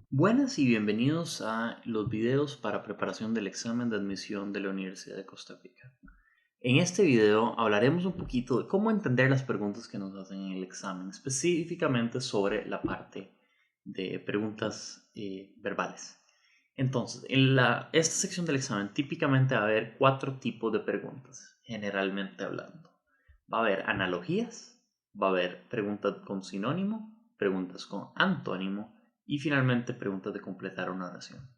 Buenas y bienvenidos a los videos para preparación del examen de admisión de la Universidad de Costa Rica. En este video hablaremos un poquito de cómo entender las preguntas que nos hacen en el examen, específicamente sobre la parte de preguntas verbales. Entonces, esta sección del examen típicamente va a haber 4 tipos de preguntas, generalmente hablando. Va a haber analogías, va a haber preguntas con sinónimo, preguntas con antónimo y finalmente preguntas de completar una oración.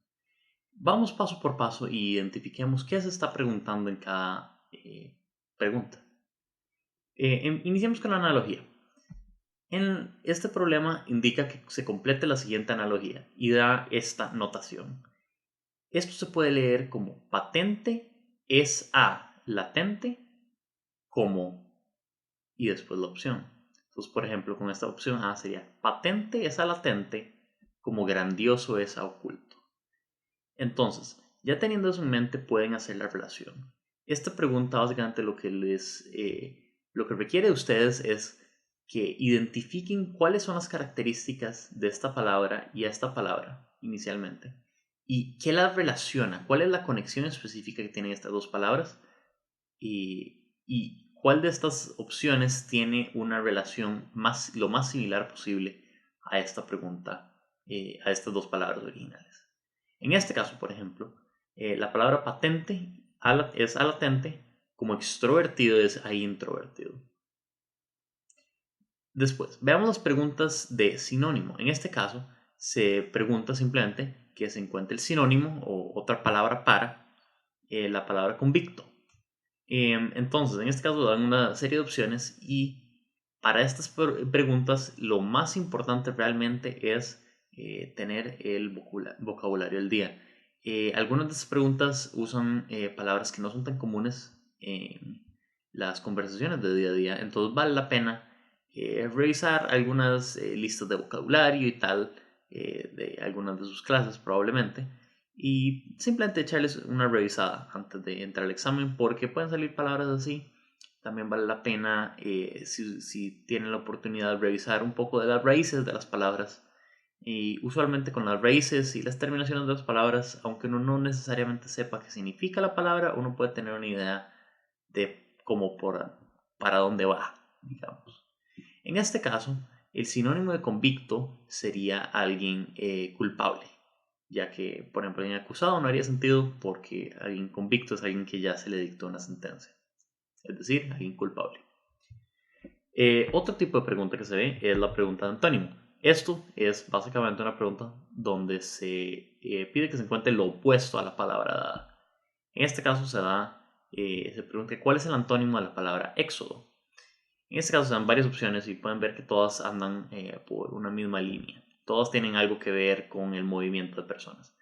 Vamos paso por paso y identifiquemos qué se está preguntando en cada pregunta. Iniciemos con la analogía. En este problema indica que se complete la siguiente analogía y da esta notación. Esto se puede leer como patente es a latente como y después la opción. Entonces, por ejemplo, con esta opción A sería patente es a latente como grandioso es a oculto. Entonces, ya teniendo eso en mente, pueden hacer la relación. Esta pregunta básicamente lo que requiere de ustedes es que identifiquen cuáles son las características de esta palabra y a esta palabra inicialmente y qué las relaciona, cuál es la conexión específica que tienen estas dos palabras y cuál de estas opciones tiene una relación lo más similar posible a esta pregunta, a estas dos palabras originales. En este caso, por ejemplo, la palabra patente es alatente, como extrovertido es a introvertido. Después, veamos las preguntas de sinónimo. En este caso, se pregunta simplemente que se encuentre el sinónimo o otra palabra para la palabra convicto. Entonces, en este caso dan una serie de opciones y para estas preguntas lo más importante realmente es tener el vocabulario del día. Algunas de estas preguntas usan palabras que no son tan comunes en las conversaciones de día a día, entonces vale la pena revisar algunas listas de vocabulario y tal de algunas de sus clases probablemente y simplemente echarles una revisada antes de entrar al examen porque pueden salir palabras así. También vale la pena, si tienen la oportunidad, de revisar un poco de las raíces de las palabras. Y usualmente con las raíces y las terminaciones de las palabras, aunque uno no necesariamente sepa qué significa la palabra, uno puede tener una idea de para dónde va, digamos. En este caso, el sinónimo de convicto sería alguien culpable, ya que, por ejemplo, alguien acusado no haría sentido porque alguien convicto es alguien que ya se le dictó una sentencia, es decir, alguien culpable. Otro tipo de pregunta que se ve es la pregunta de antónimo. Esto es básicamente una pregunta donde se pide que se encuentre lo opuesto a la palabra dada. En este caso se pregunta cuál es el antónimo de la palabra éxodo. En este caso se dan varias opciones y pueden ver que todas andan por una misma línea. Todas tienen algo que ver con el movimiento de personas.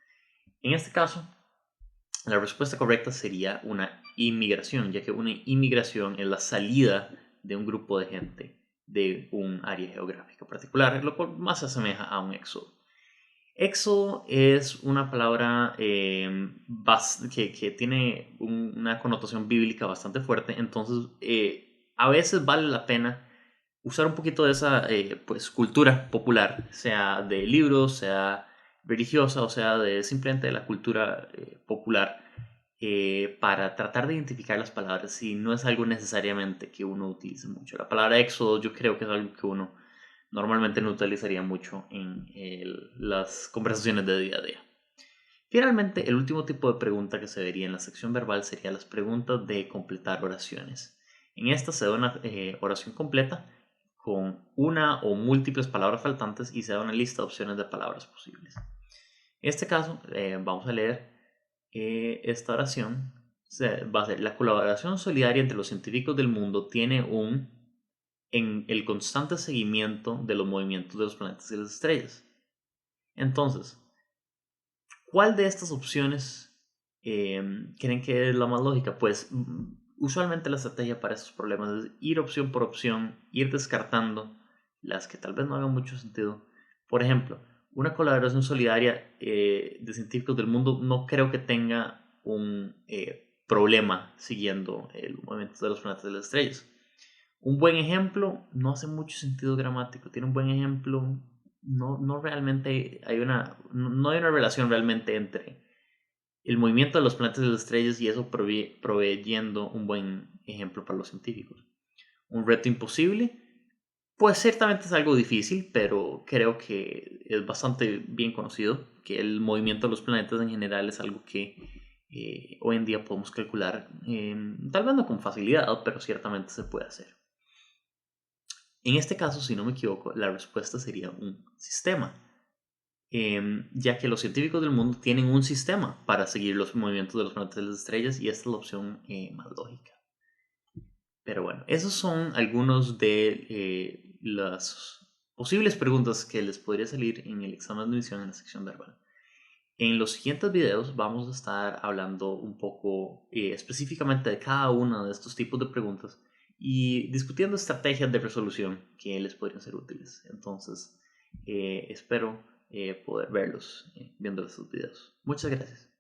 En este caso, la respuesta correcta sería una inmigración, ya que una inmigración es la salida de un grupo de gente de un área geográfica particular, lo cual más se asemeja a un éxodo. Éxodo es una palabra que tiene una connotación bíblica bastante fuerte, entonces a veces vale la pena usar un poquito de esa pues, cultura popular, sea de libros, sea religiosa, o sea de simplemente de la cultura popular, para tratar de identificar las palabras si no es algo necesariamente que uno utilice mucho. La palabra éxodo yo creo que es algo que uno normalmente no utilizaría mucho en las conversaciones de día a día. Finalmente, el último tipo de pregunta que se vería en la sección verbal sería las preguntas de completar oraciones. En esta se da una oración completa con una o múltiples palabras faltantes y se da una lista de opciones de palabras posibles. En este caso, vamos a leer esta oración. Va a ser: la colaboración solidaria entre los científicos del mundo tiene en el constante seguimiento de los movimientos de los planetas y las estrellas. Entonces, ¿cuál de estas opciones creen que es la más lógica? Pues usualmente la estrategia para estos problemas es ir opción por opción, ir descartando las que tal vez no hagan mucho sentido. Por ejemplo, una colaboración solidaria de científicos del mundo no creo que tenga un problema siguiendo el movimiento de los planetas y las estrellas. Un buen ejemplo no hace mucho sentido gramático. Tiene un buen ejemplo. No realmente hay no hay una relación realmente entre el movimiento de los planetas y las estrellas y eso proveyendo un buen ejemplo para los científicos. Un reto imposible, pues ciertamente es algo difícil, pero creo que es bastante bien conocido que el movimiento de los planetas en general es algo que hoy en día podemos calcular, tal vez no con facilidad, pero ciertamente se puede hacer. En este caso, si no me equivoco, la respuesta sería un sistema, ya que los científicos del mundo tienen un sistema para seguir los movimientos de los planetas y las estrellas y esta es la opción más lógica. Pero bueno, esos son algunos de las posibles preguntas que les podría salir en el examen de admisión en la sección verbal. En los siguientes videos vamos a estar hablando un poco específicamente de cada uno de estos tipos de preguntas y discutiendo estrategias de resolución que les podrían ser útiles. Entonces, espero poder verlos viendo estos videos. Muchas gracias.